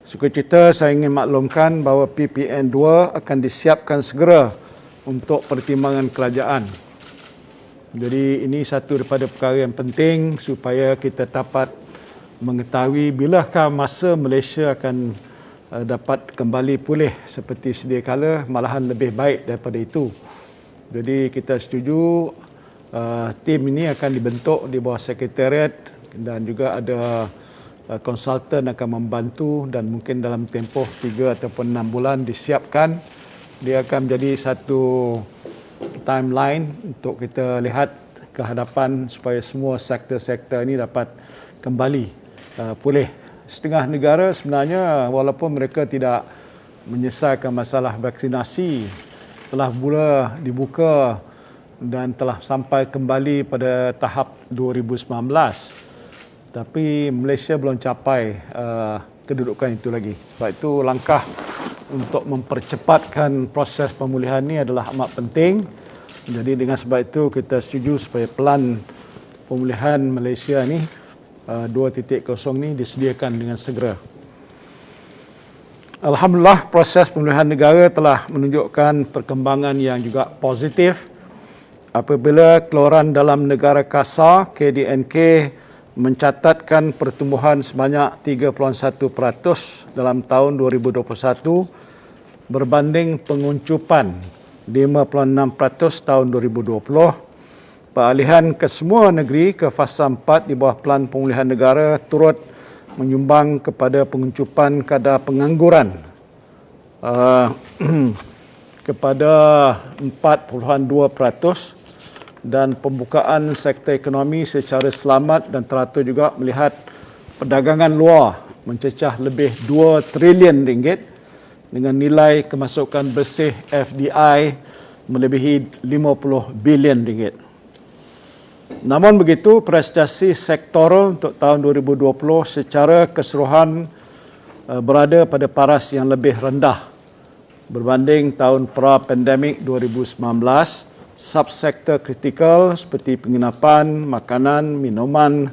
Sukacita saya ingin maklumkan bahawa PPN2 akan disiapkan segera untuk pertimbangan kerajaan. Jadi ini satu daripada perkara yang penting supaya kita dapat mengetahui bilakah masa Malaysia akan dapat kembali pulih seperti sedia kala, malahan lebih baik daripada itu. Jadi kita setuju tim ini akan dibentuk di bawah sekretariat dan juga ada konsultan akan membantu dan mungkin dalam tempoh 3 ataupun 6 bulan disiapkan. Dia akan menjadi satu timeline untuk kita lihat ke hadapan supaya semua sektor-sektor ini dapat kembali pulih. Setengah negara sebenarnya walaupun mereka tidak menyelesaikan masalah vaksinasi telah mula dibuka dan telah sampai kembali pada tahap 2019. Tapi Malaysia belum capai kedudukan itu lagi. Sebab itu langkah untuk mempercepatkan proses pemulihan ini adalah amat penting. Jadi dengan sebab itu kita setuju supaya pelan pemulihan Malaysia ni 2.0 ni disediakan dengan segera. Alhamdulillah proses pemulihan negara telah menunjukkan perkembangan yang juga positif apabila keluaran dalam negara kasar KDNK mencatatkan pertumbuhan sebanyak 3.1% dalam tahun 2021 berbanding penguncupan 5.6% tahun 2020. Peralihan ke semua negeri ke fasa 4 di bawah Pelan Pemulihan Negara turut menyumbang kepada penguncupan kadar pengangguran kepada 4.2% dan pembukaan sektor ekonomi secara selamat dan teratur juga melihat perdagangan luar mencecah lebih 2 trilion ringgit dengan nilai kemasukan bersih FDI melebihi 50 bilion ringgit. Namun begitu, prestasi sektoral untuk tahun 2020 secara keseluruhan berada pada paras yang lebih rendah berbanding tahun pra-pandemik 2019. Subsektor kritikal seperti penginapan, makanan, minuman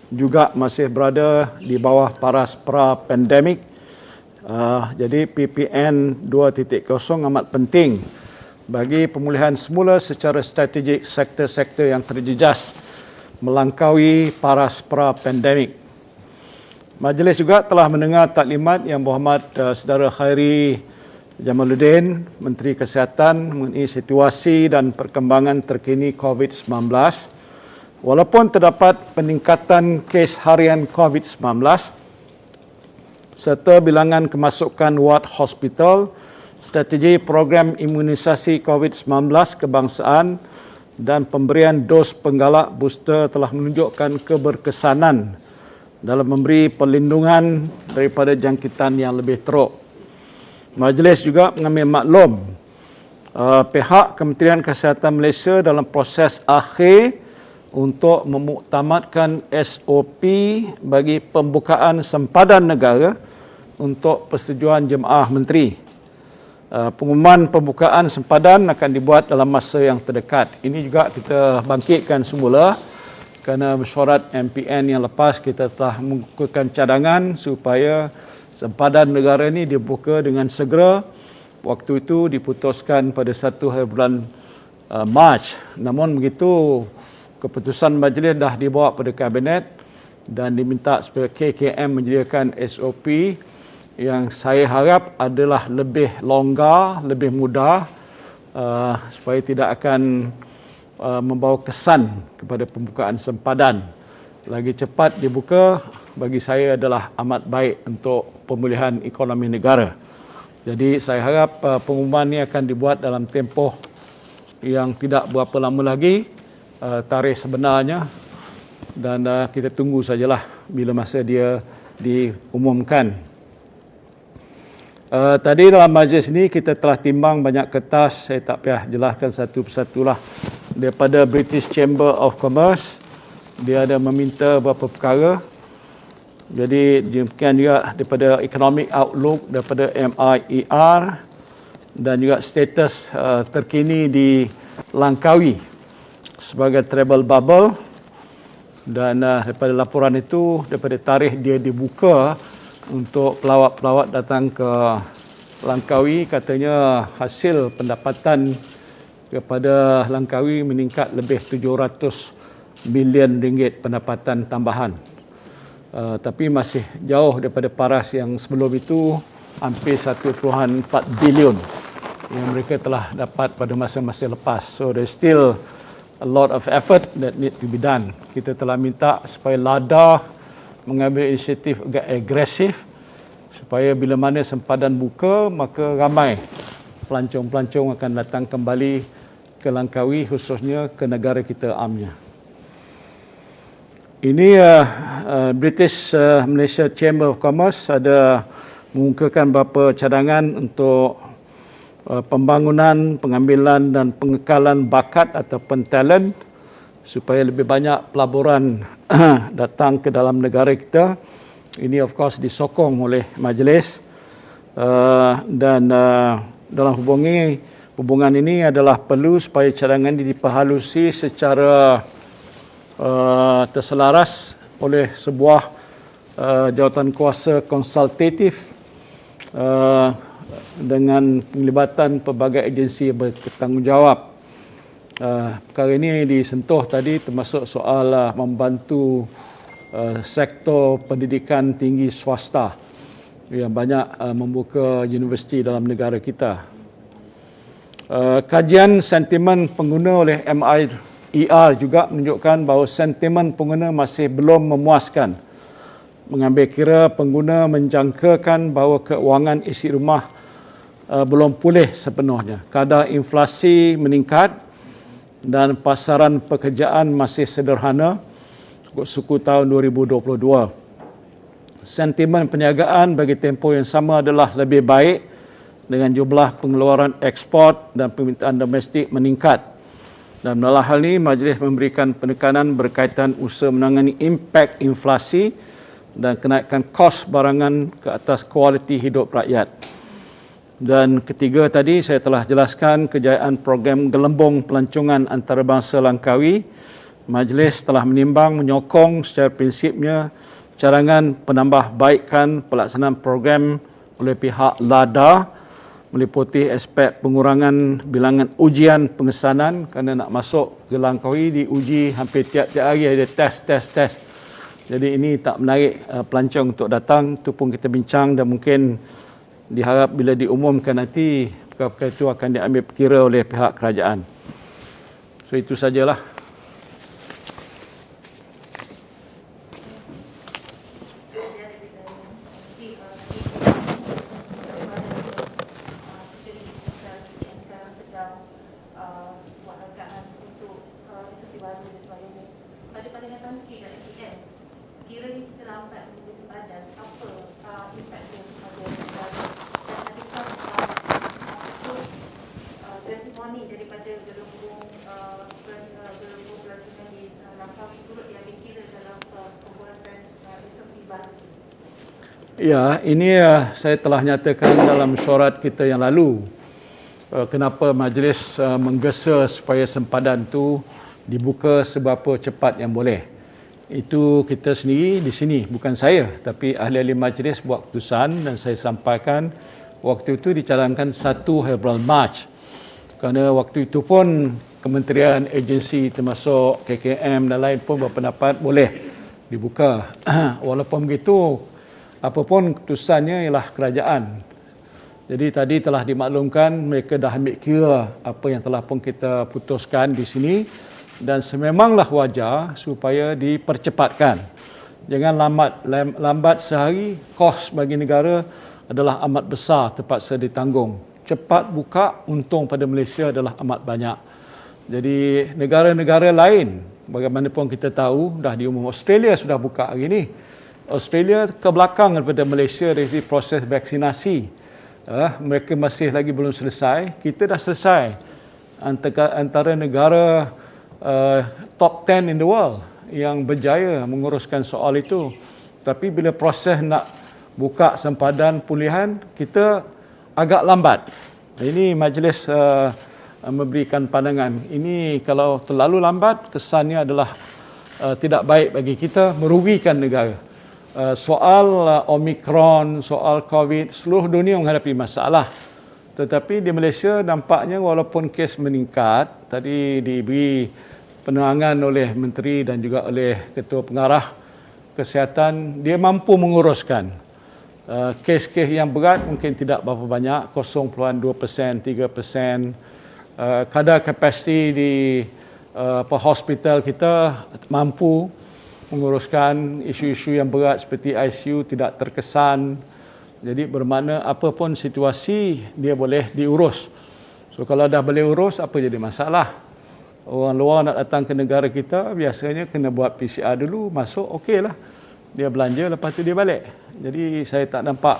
juga masih berada di bawah paras pra-pandemik. Jadi PPN 2.0 amat penting bagi pemulihan semula secara strategik sektor-sektor yang terjejas melangkaui paras pra-pandemik. Majlis juga telah mendengar taklimat Yang Berhormat Saudara Khairi Jamaluddin, Menteri Kesihatan mengenai situasi dan perkembangan terkini COVID-19. Walaupun terdapat peningkatan kes harian COVID-19 serta bilangan kemasukan ward hospital, strategi program imunisasi COVID-19 kebangsaan dan pemberian dos penggalak booster telah menunjukkan keberkesanan dalam memberi perlindungan daripada jangkitan yang lebih teruk. Majlis juga mengambil maklum pihak Kementerian Kesihatan Malaysia dalam proses akhir untuk memuktamadkan SOP bagi pembukaan sempadan negara untuk persetujuan jemaah menteri. Pengumuman pembukaan sempadan akan dibuat dalam masa yang terdekat. Ini juga kita bangkitkan semula kerana mesyuarat MPN yang lepas kita telah mengukuhkan cadangan supaya sempadan negara ini dibuka dengan segera. Waktu itu diputuskan pada 1 hari bulan Mac. Namun begitu, keputusan majlis dah dibawa pada kabinet dan diminta supaya KKM menyediakan SOP yang saya harap adalah lebih longgar, lebih mudah supaya tidak akan membawa kesan kepada pembukaan sempadan. Lagi cepat dibuka, bagi saya adalah amat baik untuk pemulihan ekonomi negara. Jadi saya harap pengumuman ini akan dibuat dalam tempoh yang tidak berapa lama lagi, tarikh sebenarnya, dan kita tunggu sajalah bila masa dia diumumkan. Tadi dalam majlis ini kita telah timbang banyak kertas, saya tak payah jelaskan satu persatulah. Daripada British Chamber of Commerce, dia ada meminta beberapa perkara. Jadi demikian juga daripada Economic Outlook daripada MIER dan juga status terkini di Langkawi sebagai travel bubble. Dan daripada laporan itu, daripada tarikh dia dibuka untuk pelawat-pelawat datang ke Langkawi. Katanya hasil pendapatan kepada Langkawi meningkat lebih 700 bilion ringgit pendapatan tambahan. Tapi masih jauh daripada paras yang sebelum itu, hampir 1.4 bilion yang mereka telah dapat pada masa-masa lepas. So there's still a lot of effort that need to be done. Kita telah minta supaya LADA mengambil inisiatif agak agresif supaya bila mana sempadan buka, maka ramai pelancong-pelancong akan datang kembali ke Langkawi, khususnya ke negara kita amnya. Ini British Malaysia Chamber of Commerce ada mengungkapkan beberapa cadangan untuk pembangunan, pengambilan dan pengekalan bakat ataupun talent supaya lebih banyak pelaburan datang ke dalam negara kita. Ini of course disokong oleh majlis dan dalam hubungan ini adalah perlu supaya cadangan ini diperhalusi secara terselaras oleh sebuah jawatan kuasa konsultatif dengan penglibatan pelbagai agensi yang bertanggungjawab. Perkara ini disentuh tadi termasuk soal membantu sektor pendidikan tinggi swasta yang banyak membuka universiti dalam negara kita. Kajian sentimen pengguna oleh MIER juga menunjukkan bahawa sentimen pengguna masih belum memuaskan. Mengambil kira pengguna menjangkakan bahawa keuangan isi rumah belum pulih sepenuhnya. Kadar inflasi meningkat dan pasaran pekerjaan masih sederhana suku tahun 2022. Sentimen perniagaan bagi tempoh yang sama adalah lebih baik dengan jumlah pengeluaran ekspor dan permintaan domestik meningkat. Dan dalam hal ini, majlis memberikan penekanan berkaitan usaha menangani impak inflasi dan kenaikan kos barangan ke atas kualiti hidup rakyat. Dan ketiga tadi saya telah jelaskan kejayaan program gelembung pelancongan antarabangsa Langkawi. Majlis telah menimbang menyokong secara prinsipnya cadangan penambahbaikan pelaksanaan program oleh pihak LADA meliputi aspek pengurangan bilangan ujian pengesanan kerana nak masuk ke Langkawi diuji hampir tiap-tiap hari ada test. Jadi ini tak menarik pelancong untuk datang. Itu pun kita bincang dan mungkin diharap bila diumumkan nanti perkara-perkara itu akan diambil kira oleh pihak kerajaan. So itu sajalah. Ya, ini saya telah nyatakan dalam syuarat kita yang lalu. Kenapa majlis menggesa supaya sempadan itu dibuka seberapa cepat yang boleh. Itu kita sendiri di sini, bukan saya, tapi ahli-ahli majlis buat keputusan dan saya sampaikan waktu itu dicadangkan 1 Februari Mac. Kerana waktu itu pun kementerian, agensi termasuk KKM dan lain pun berpendapat boleh dibuka. Walaupun begitu, apapun keputusannya ialah kerajaan. Jadi tadi telah dimaklumkan mereka dah ambil kira apa yang telah pun kita putuskan di sini dan sememanglah wajar supaya dipercepatkan. Jangan lambat sehari, kos bagi negara adalah amat besar terpaksa ditanggung. Cepat buka, untung pada Malaysia adalah amat banyak. Jadi negara-negara lain, bagaimanapun kita tahu, dah diumum Australia sudah buka hari ini. Australia ke belakang daripada Malaysia dari proses vaksinasi. Mereka masih lagi belum selesai. Kita dah selesai. Antara negara top 10 in the world yang berjaya menguruskan soal itu. Tapi bila proses nak buka sempadan pulihan, kita agak lambat. Ini majlis memberikan pandangan. Ini kalau terlalu lambat, kesannya adalah tidak baik bagi kita, merugikan negara. soal Omicron, soal COVID, seluruh dunia menghadapi masalah. Tetapi di Malaysia nampaknya walaupun kes meningkat, tadi diberi penerangan oleh Menteri dan juga oleh Ketua Pengarah Kesihatan, dia mampu menguruskan. Kes-kes yang berat mungkin tidak berapa banyak, 0.2%, 3%. Kadar kapasiti di hospital kita mampu menguruskan isu-isu yang berat seperti ICU tidak terkesan. Jadi bermakna apapun situasi dia boleh diurus. So kalau dah boleh urus, apa jadi masalah? Orang luar nak datang ke negara kita biasanya kena buat PCR dulu, masuk okeylah. Dia belanja lepas tu dia balik. Jadi saya tak nampak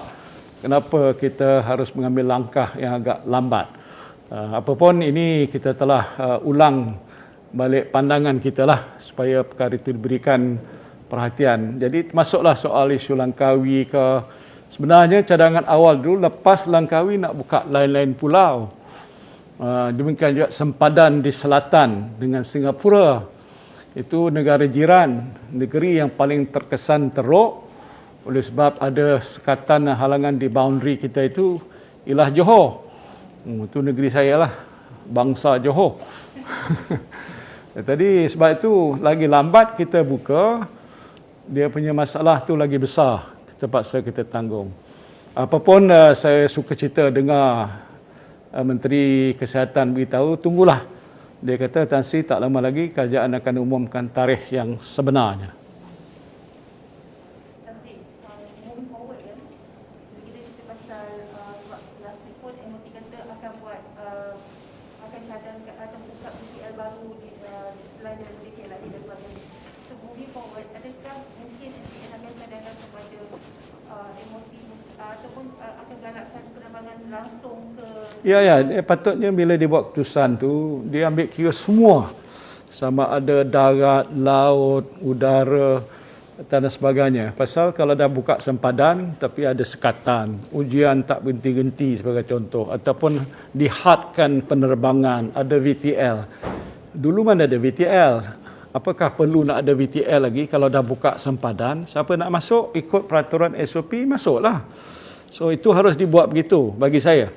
kenapa kita harus mengambil langkah yang agak lambat. Apapun ini kita telah ulang balik pandangan kita lah supaya perkara itu diberikan perhatian. Jadi masuklah soal isu Langkawi ke. Sebenarnya cadangan awal dulu lepas Langkawi nak buka lain-lain pulau. Demikian juga sempadan di selatan dengan Singapura. Itu negara jiran, negeri yang paling terkesan teruk oleh sebab ada sekatan halangan di boundary kita itu ialah Johor. Itu negeri saya lah, bangsa Johor. Tadi sebab itu lagi lambat kita buka, dia punya masalah tu lagi besar, terpaksa kita tanggung. Apapun saya suka cerita dengar Menteri Kesihatan beritahu, tunggulah. Dia kata Tan Sri tak lama lagi kerajaan akan umumkan tarikh yang sebenarnya. Tan Sri, moving forward ya, kita cerita pasal last week pun MOT kata akan buat akan cadang atau buka PCL baru di selain daripada KLIA dan sebagainya. So moving forward, adakah mungkin NCN akan cadangkan kepada MOT ataupun akan galakkan penerbangan langsung ke? Ya, patutnya bila dia buat keputusan tu, dia ambil kira semua. Sama ada darat, laut, udara dan sebagainya. Pasal kalau dah buka sempadan tapi ada sekatan, ujian tak berhenti-henti sebagai contoh, ataupun dihadkan penerbangan, ada VTL. Dulu mana ada VTL? Apakah perlu nak ada VTL lagi kalau dah buka sempadan? Siapa nak masuk, ikut peraturan SOP, masuklah. So itu harus dibuat begitu bagi saya.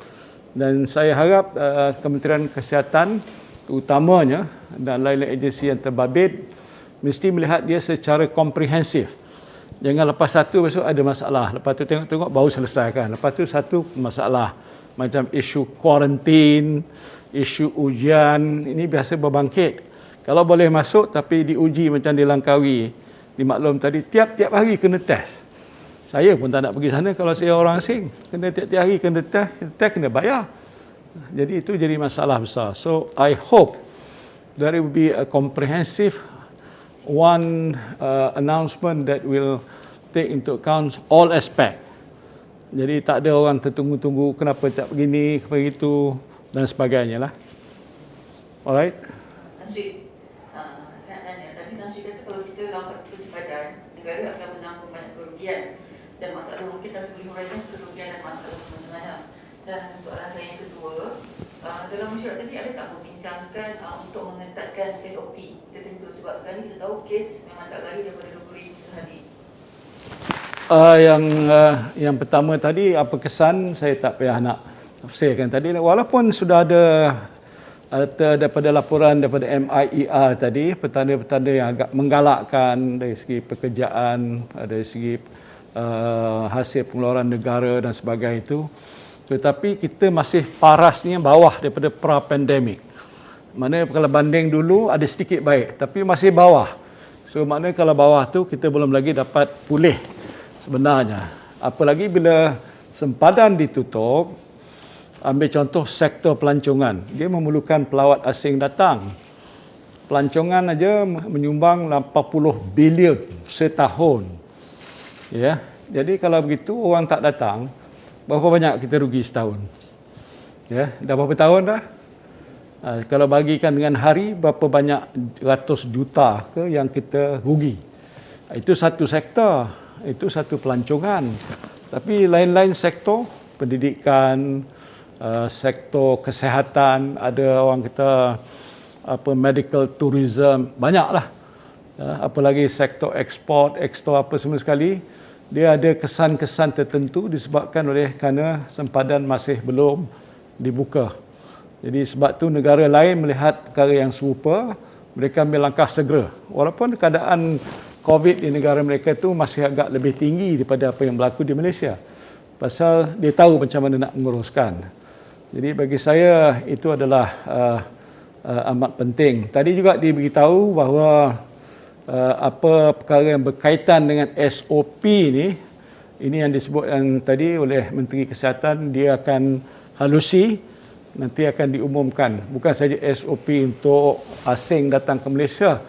Dan saya harap Kementerian Kesihatan utamanya dan lain-lain agensi yang terbabit mesti melihat dia secara komprehensif. Jangan lepas satu besok ada masalah, lepas tu tengok-tengok baru selesaikan. Lepas tu satu masalah macam isu kuarantin, isu ujian, ini biasa berbangkit. Kalau boleh masuk tapi diuji macam di Langkawi, dimaklum tadi tiap-tiap hari kena test. Saya pun tak nak pergi sana kalau saya orang asing. Kena tiap-tiap hari kena test kena bayar. Jadi itu jadi masalah besar. So I hope there will be a comprehensive announcement that will take into account all aspect. Jadi tak ada orang tertunggu-tunggu kenapa tak begini, begitu dan sebagainya lah. Alright. Tan Sri, saya nak tanya, tadi Tan Sri kata kalau kita lambat sempadan, negara akan menanggung banyak kerugian. Dan masalah mungkin tak sebelum huraikan kerugian dan masalah sebenarnya. Dan soalan saya yang kedua, dalam mesyuarat tadi ada tak membincangkan untuk mengetatkan SOP tertentu sebab sekarang kita tahu kes memang tak lari daripada 20,000 sehari. Yang pertama tadi apa kesan saya tak payah nak tafsirkan tadi, walaupun sudah ada daripada laporan daripada MIER tadi petanda-petanda yang agak menggalakkan dari segi pekerjaan, dari segi hasil pengeluaran negara dan sebagainya itu, tetapi kita masih parasnya bawah daripada pra-pandemik. Mana kalau banding dulu ada sedikit baik tapi masih bawah. So maknanya kalau bawah tu kita belum lagi dapat pulih sebenarnya. Apalagi bila sempadan ditutup, ambil contoh sektor pelancongan, dia memerlukan pelawat asing datang. Pelancongan aja menyumbang 80 bilion setahun. Ya, jadi kalau begitu orang tak datang, berapa banyak kita rugi setahun? Ya, dah berapa tahun dah? Kalau bagikan dengan hari, berapa banyak ratus juta ke yang kita rugi? Itu satu sektor, itu satu pelancongan. Tapi lain-lain sektor, pendidikan, sektor kesihatan, ada orang kata medical tourism, banyaklah. Apalagi sektor ekspor apa semua sekali. dia ada kesan-kesan tertentu disebabkan oleh kerana sempadan masih belum dibuka. Jadi sebab tu negara lain melihat perkara yang serupa, mereka ambil langkah segera. Walaupun keadaan COVID di negara mereka tu masih agak lebih tinggi daripada apa yang berlaku di Malaysia. Pasal dia tahu macam mana nak menguruskan. Jadi bagi saya itu adalah amat penting. Tadi juga diberitahu bahawa apa perkara yang berkaitan dengan SOP ni, ini yang disebut yang tadi oleh Menteri Kesihatan, dia akan halusi, nanti akan diumumkan. Bukan saja SOP untuk asing datang ke Malaysia,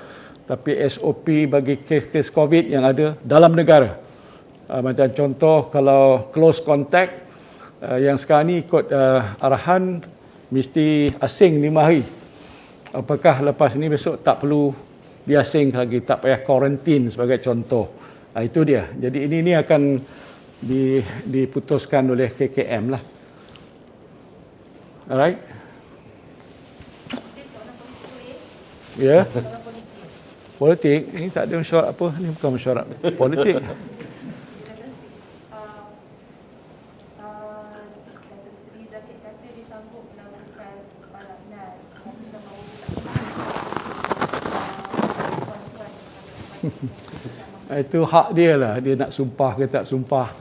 tapi SOP bagi kes-kes COVID yang ada dalam negara. Macam contoh kalau close contact, yang sekarang ni ikut arahan mesti asing 5 hari. Apakah lepas ni besok tak perlu diasing lagi, tak payah kuarantin sebagai contoh. Itu dia. Jadi ini akan diputuskan oleh KKM lah. Alright? Ya. Politik, ini tak ada mesyuarat apa, ini bukan mesyuarat politik. Itu hak dia lah, dia nak sumpah ke tak sumpah.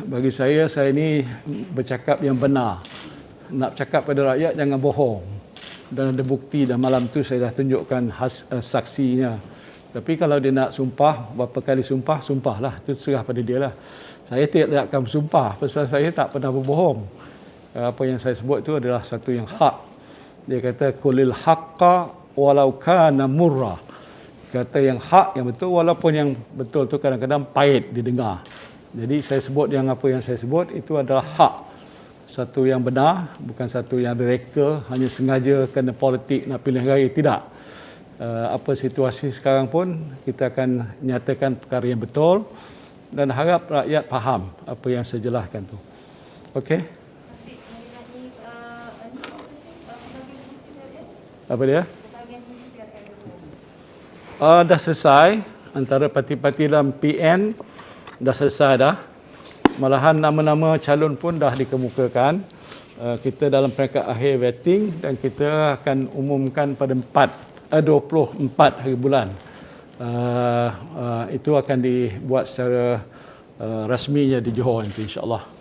Bagi saya ni bercakap yang benar. Nak cakap pada rakyat jangan bohong. Dan ada bukti, dan malam tu saya dah tunjukkan saksinya. Tapi kalau dia nak sumpah, berapa kali sumpahlah. Itu serah pada dia lah. Saya tidak akan bersumpah, pasal saya tak pernah berbohong. Apa yang saya sebut itu adalah satu yang hak. Dia kata, qulil haqqa walau kana murra. Kata yang hak, yang betul, walaupun yang betul tu kadang-kadang pahit didengar. Jadi saya sebut yang apa yang saya sebut itu adalah hak. Satu yang benar, bukan satu yang direka, hanya sengaja kerana politik nak pilih raya, tidak. Apa situasi sekarang pun, kita akan nyatakan perkara yang betul dan harap rakyat faham apa yang saya jelaskan tu. Okey? Apa dia? Dah selesai. Antara parti-parti dalam PN dah selesai dah. Malahan nama-nama calon pun dah dikemukakan. Kita dalam peringkat akhir vetting dan kita akan umumkan pada 24 hari bulan. Itu akan dibuat secara rasminya di Johor nanti, insya-Allah.